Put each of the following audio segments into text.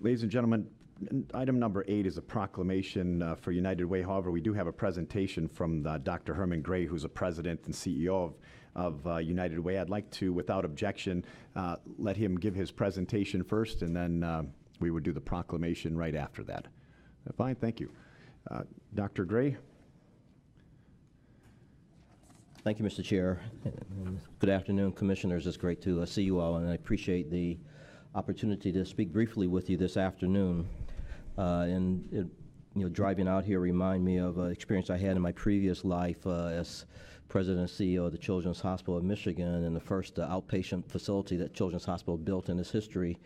Ladies and gentlemen, item number 8 is a proclamation for United Way. However, we do have a presentation from Dr. Herman Gray, who's a president and CEO of United Way. I'd like to, without objection, let him give his presentation first, and then we would do the proclamation right after that. Fine, thank you. Dr. Gray. Thank you, Mr. Chair. Good afternoon, Commissioners. It's great to see you all, and I appreciate the opportunity to speak briefly with you this afternoon. Driving out here remind me of an experience I had in my previous life as President and CEO of the Children's Hospital of Michigan, and the first outpatient facility that Children's Hospital built in its history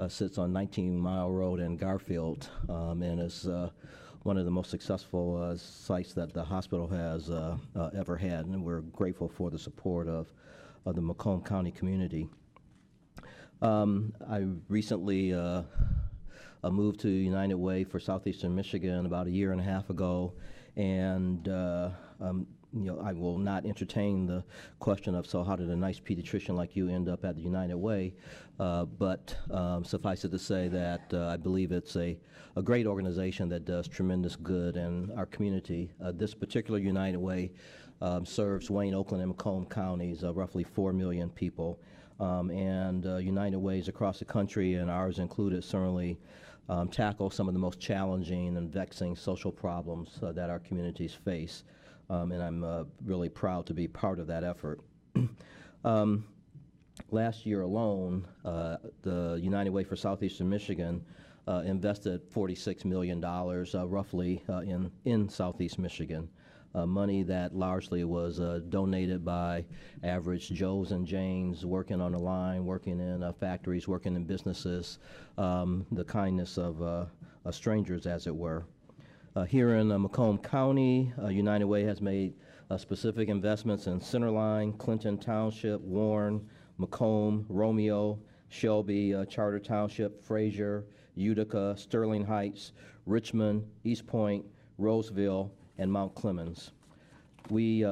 sits on 19 Mile Road in Garfield, and is one of the most successful sites that the hospital has ever had, and we're grateful for the support of the Macomb County community. I recently moved to United Way for Southeastern Michigan about a year and a half ago, and I will not entertain the question of, so how did a nice pediatrician like you end up at the United Way? But suffice it to say that I believe it's a great organization that does tremendous good in our community. This particular United Way serves Wayne, Oakland, and Macomb counties, roughly 4 million people. And United Ways across the country, and ours included, certainly tackle some of the most challenging and vexing social problems that our communities face. And I'm really proud to be part of that effort. Last year alone, the United Way for Southeastern Michigan invested $46 million roughly in Southeast Michigan. Money that largely was donated by average Joes and Janes working on the line, working in factories, working in businesses, the kindness of strangers, as it were. Here in Macomb County, United Way has made specific investments in Centerline, Clinton Township, Warren, Macomb, Romeo, Shelby, Charter Township, Fraser, Utica, Sterling Heights, Richmond, East Point, Roseville, and Mount Clemens. We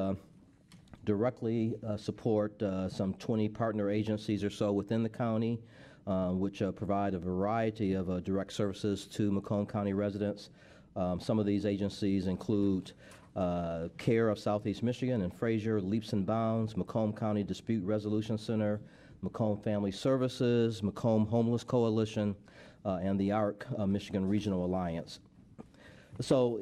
directly support some 20 partner agencies or so within the county, which provide a variety of direct services to Macomb County residents. Some of these agencies include Care of Southeast Michigan and Fraser, Leaps and Bounds, Macomb County Dispute Resolution Center, Macomb Family Services, Macomb Homeless Coalition, and the ARC Michigan Regional Alliance. So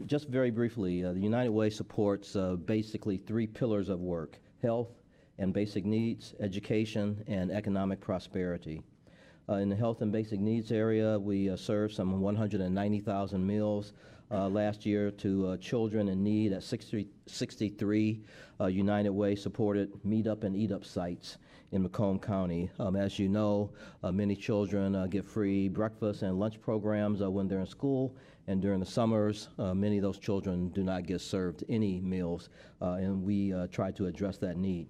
just very briefly, the United Way supports basically 3 pillars of work: health and basic needs, education, and economic prosperity. In the health and basic needs area, we served some 190,000 meals last year to children in need at 63 United Way supported Meet Up and Eat Up sites in Macomb County. As you know, many children get free breakfast and lunch programs when they're in school, and during the summers, many of those children do not get served any meals, and we try to address that need.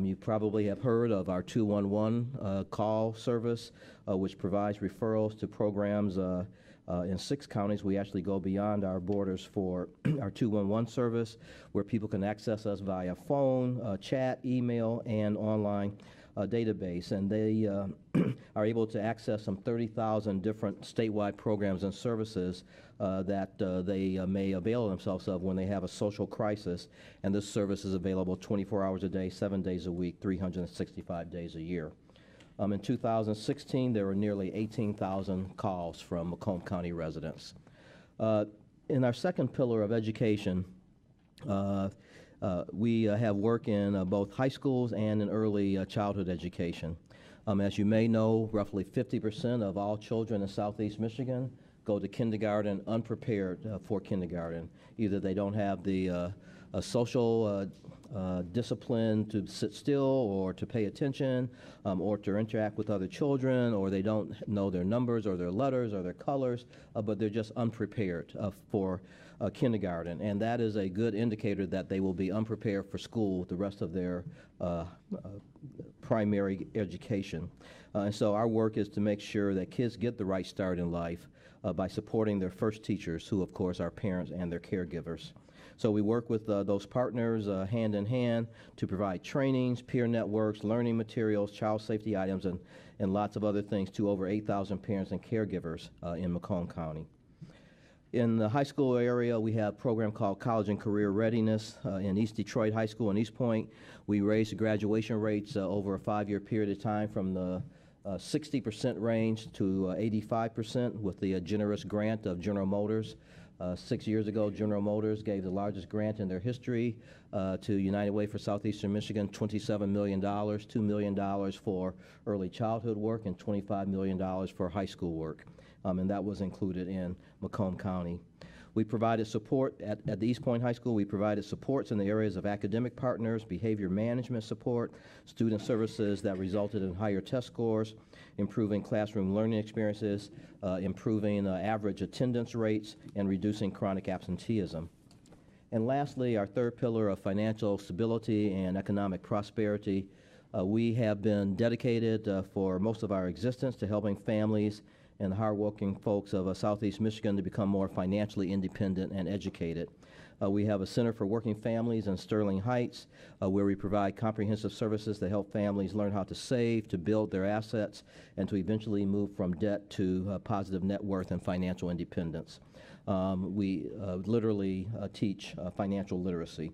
You probably have heard of our 211 call service, which provides referrals to programs in 6 counties. We actually go beyond our borders for our 211 service, where people can access us via phone, chat, email, and online database. And they are able to access some 30,000 different statewide programs and services that they may avail themselves of when they have a social crisis. And this service is available 24 hours a day, 7 days a week, 365 days a year. In 2016, there were nearly 18,000 calls from Macomb County residents. In our second pillar of education, we have work in both high schools and in early childhood education. As you may know, roughly 50% of all children in Southeast Michigan go to kindergarten unprepared for kindergarten. Either they don't have the social discipline to sit still or to pay attention or to interact with other children, or they don't know their numbers or their letters or their colors, but they're just unprepared for kindergarten. And that is a good indicator that they will be unprepared for school the rest of their primary education. And so our work is to make sure that kids get the right start in life by supporting their first teachers, who of course are parents and their caregivers. So we work with those partners hand in hand to provide trainings, peer networks, learning materials, child safety items, and lots of other things to over 8,000 parents and caregivers in Macomb County. In the high school area, we have a program called College and Career Readiness in East Detroit High School and East Point. We raised the graduation rates over a 5-year period of time from the 60% range to 85% with the generous grant of General Motors. 6 years ago, General Motors gave the largest grant in their history to United Way for Southeastern Michigan, $27 million, $2 million for early childhood work, and $25 million for high school work. And that was included in Macomb County. We provided support at the East Point High School. We provided supports in the areas of academic partners, behavior management support, student services that resulted in higher test scores, improving classroom learning experiences, improving average attendance rates, and reducing chronic absenteeism. And lastly, our third pillar of financial stability and economic prosperity. We have been dedicated for most of our existence to helping families and hardworking folks of Southeast Michigan to become more financially independent and educated. We have a Center for Working Families in Sterling Heights where we provide comprehensive services to help families learn how to save, to build their assets, and to eventually move from debt to positive net worth and financial independence. We literally teach financial literacy.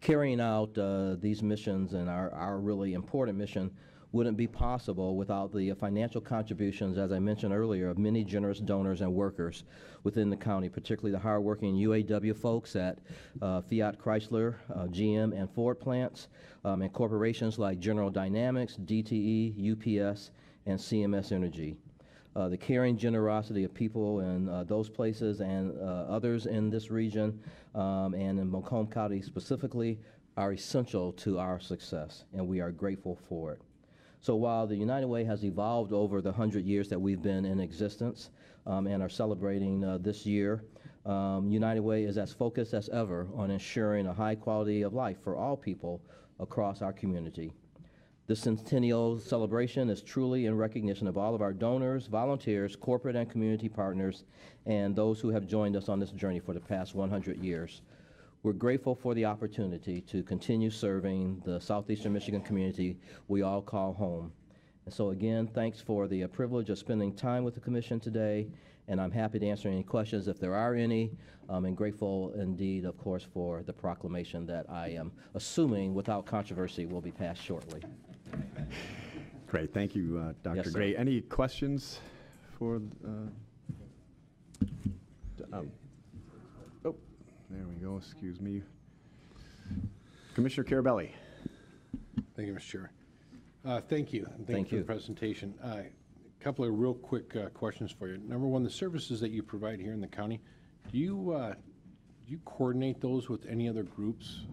Carrying out these missions and our really important mission wouldn't be possible without the financial contributions, as I mentioned earlier, of many generous donors and workers within the county, particularly the hardworking UAW folks at Fiat Chrysler, GM, and Ford plants, and corporations like General Dynamics, DTE, UPS, and CMS Energy. The caring generosity of people in those places and others in this region and in Macomb County specifically are essential to our success, and we are grateful for it. So while the United Way has evolved over the 100 years that we've been in existence and are celebrating this year, United Way is as focused as ever on ensuring a high quality of life for all people across our community. This Centennial celebration is truly in recognition of all of our donors, volunteers, corporate and community partners, and those who have joined us on this journey for the past 100 years. We're grateful for the opportunity to continue serving the Southeastern Michigan community we all call home. And so again, thanks for the privilege of spending time with the Commission today, and I'm happy to answer any questions if there are any, and grateful indeed, of course, for the proclamation that I am assuming, without controversy, will be passed shortly. Great, thank you, Dr. Yes, Gray. Any questions for? There we go, excuse me. Commissioner Carabelli. Thank you, Mr. Chair. Thank you. Thank for you the presentation. A couple of real quick questions for you. Number one, the services that you provide here in the county, do you coordinate those with any other groups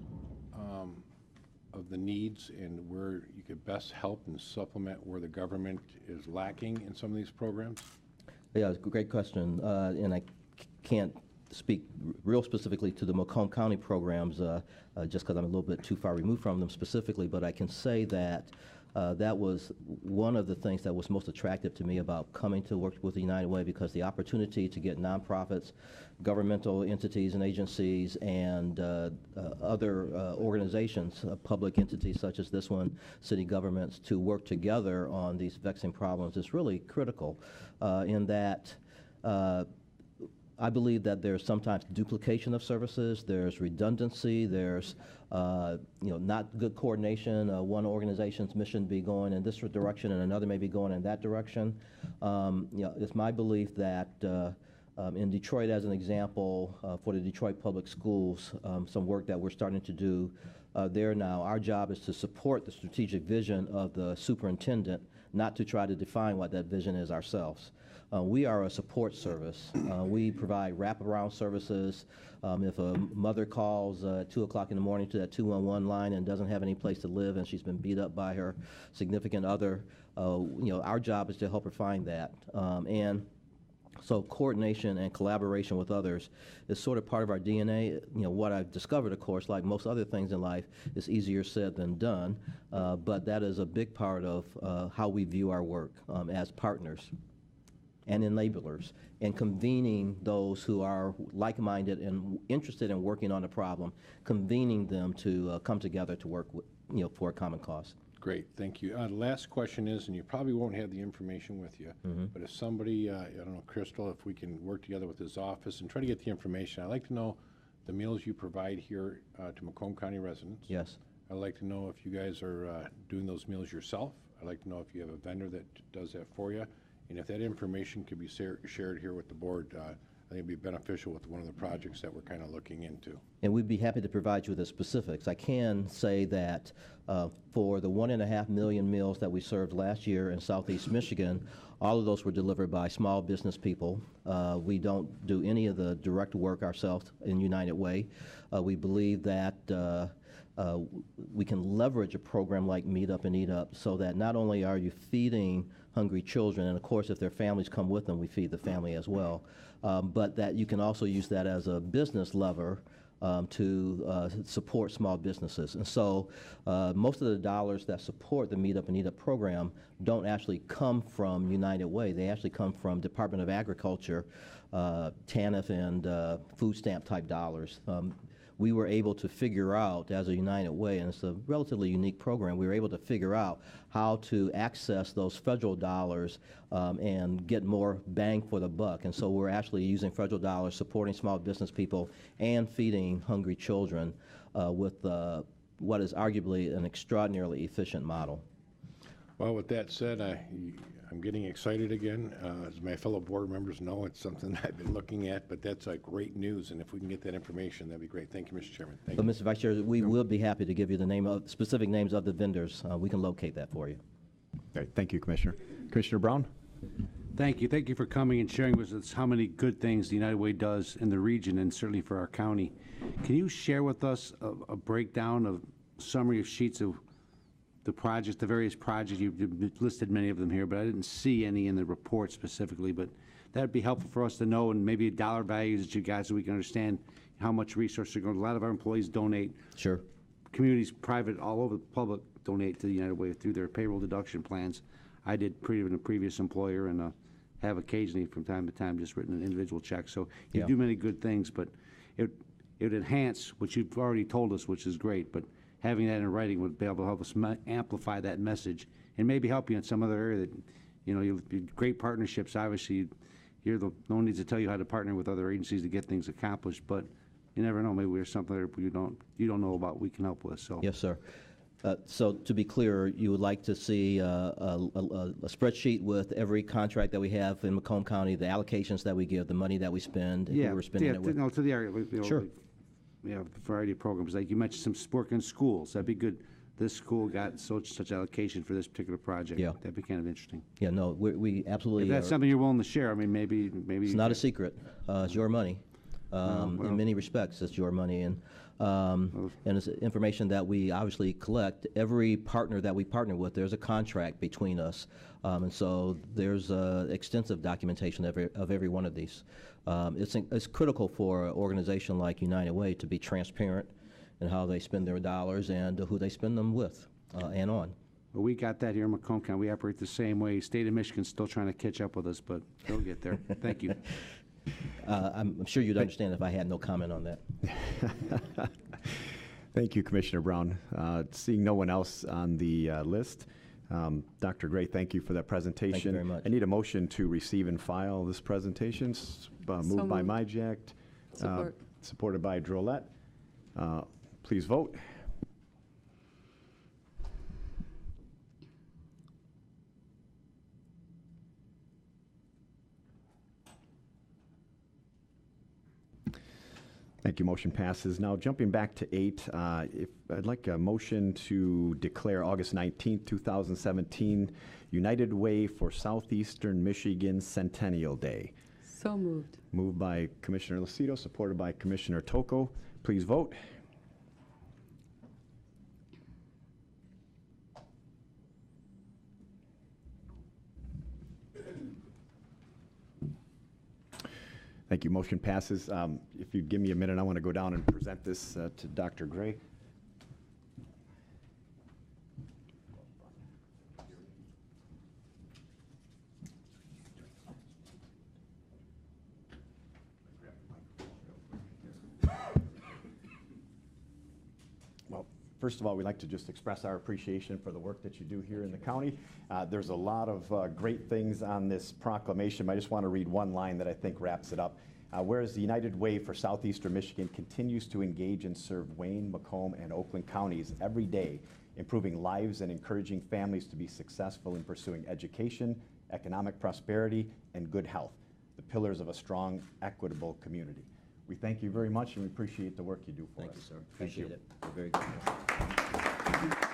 of the needs and where you could best help and supplement where the government is lacking in some of these programs? Yeah, it's a great question, and I can't speak real specifically to the Macomb County programs just because I'm a little bit too far removed from them specifically, but I can say that that was one of the things that was most attractive to me about coming to work with the United Way, because the opportunity to get nonprofits, governmental entities and agencies, and other organizations, public entities such as this one, city governments, to work together on these vexing problems is really critical in that I believe that there's sometimes duplication of services, there's redundancy, there's not good coordination. One organization's mission be going in this direction and another may be going in that direction. It's my belief that in Detroit, as an example, for the Detroit Public Schools, some work that we're starting to do there now, our job is to support the strategic vision of the superintendent, not to try to define what that vision is ourselves. We are a support service. We provide wraparound services. If a mother calls at 2 o'clock in the morning to that 211 line and doesn't have any place to live and she's been beat up by her significant other, our job is to help her find that. And so coordination and collaboration with others is sort of part of our DNA. What I've discovered, of course, like most other things in life, is easier said than done, but that is a big part of how we view our work as partners. and enablers, and convening those who are like-minded and interested in working on a problem, convening them to come together to work with, for a common cause. Great, thank you. The last question is, and you probably won't have the information with you, but if somebody, I don't know, Crystal, if we can work together with his office and try to get the information. I'd like to know the meals you provide here to Macomb County residents. Yes. I'd like to know if you guys are doing those meals yourself. I'd like to know if you have a vendor that does that for you. And if that information could be shared here with the board, I think it'd be beneficial with one of the projects that we're kind of looking into. And we'd be happy to provide you with the specifics. I can say that for the 1.5 million meals that we served last year in Southeast Michigan, all of those were delivered by small business people. We don't do any of the direct work ourselves in United Way. We believe that we can leverage a program like Meet Up and Eat Up so that not only are you feeding hungry children, and of course if their families come with them, we feed the family as well, but that you can also use that as a business lever to support small businesses. And so most of the dollars that support the Meet Up and Eat Up program don't actually come from United Way. They actually come from Department of Agriculture, TANF, and food stamp type dollars. We were able to figure out, as a United Way, and it's a relatively unique program, we were able to figure out how to access those federal dollars and get more bang for the buck. And so we're actually using federal dollars, supporting small business people, and feeding hungry children with what is arguably an extraordinarily efficient model. Well, with that said, I'm getting excited again. As my fellow board members know, it's something I've been looking at, but that's great news, and if we can get that information, that'd be great. Thank you, Mr. Chairman. Thank But you. Mr. Vice Chair, we will be happy to give you the specific names of the vendors. We can locate that for you. Okay, thank you, Commissioner. Commissioner Brown? Thank you. Thank you for coming and sharing with us how many good things the United Way does in the region and certainly for our county. Can you share with us a breakdown of summary of sheets of the projects, the various projects? You've listed many of them here, but I didn't see any in the report specifically, but that'd be helpful for us to know, and maybe dollar values that you guys, so we can understand how much resources are going. A lot of our employees donate. Sure. Communities, private, all over the public donate to the United Way through their payroll deduction plans. I did in a previous employer, and have occasionally from time to time just written an individual check. So you Yeah. do many good things, but it would enhance what you've already told us, which is great, but having that in writing would be able to help us amplify that message and maybe help you in some other area that, you've great partnerships. Obviously, no one needs to tell you how to partner with other agencies to get things accomplished, but you never know. Maybe there's something that you don't know about we can help with. So Yes, sir. So to be clear, you would like to see a spreadsheet with every contract that we have in Macomb County, the allocations that we give, the money that we spend, who we're spending it with? To the area. Sure. We have a variety of programs. Like you mentioned, some work in schools. That'd be good. This school got such allocation for this particular project. Yeah. That'd be kind of interesting. Yeah, no, we absolutely. If that's something you're willing to share, I mean, maybe. It's not a secret. It's your money. In many respects, it's your money, and it's information that we obviously collect. Every partner that we partner with, there's a contract between us, and so there's extensive documentation of every one of these. It's critical for an organization like United Way to be transparent in how they spend their dollars and who they spend them with and on. Well, we got that here in Macomb County. We operate the same way. State of Michigan's still trying to catch up with us, but they'll get there. Thank you. I'm sure you'd understand if I had no comment on that. Thank you, Commissioner Brown. Seeing no one else on the list, Dr. Gray, thank you for that presentation. Thank you very much. I need a motion to receive and file this presentation. Moved by Myjack, supported by Drollet. Please vote. Thank you. Motion passes. Now, jumping back to 8, I'd like a motion to declare August 19th, 2017, United Way for Southeastern Michigan Centennial Day. So moved. Moved by Commissioner Lucido, supported by Commissioner Tocco. Please vote. Thank you. Motion passes. If you'd give me a minute, I want to go down and present this to Dr. Gray. First of all, we'd like to just express our appreciation for the work that you do here in the county. There's a lot of great things on this proclamation. I just want to read one line that I think wraps it up. Whereas the United Way for Southeastern Michigan continues to engage and serve Wayne, Macomb, and Oakland counties every day, improving lives and encouraging families to be successful in pursuing education, economic prosperity, and good health, the pillars of a strong, equitable community. We thank you very much, and we appreciate the work you do for us. Thank you, sir. Thank you. Appreciate it. Very good.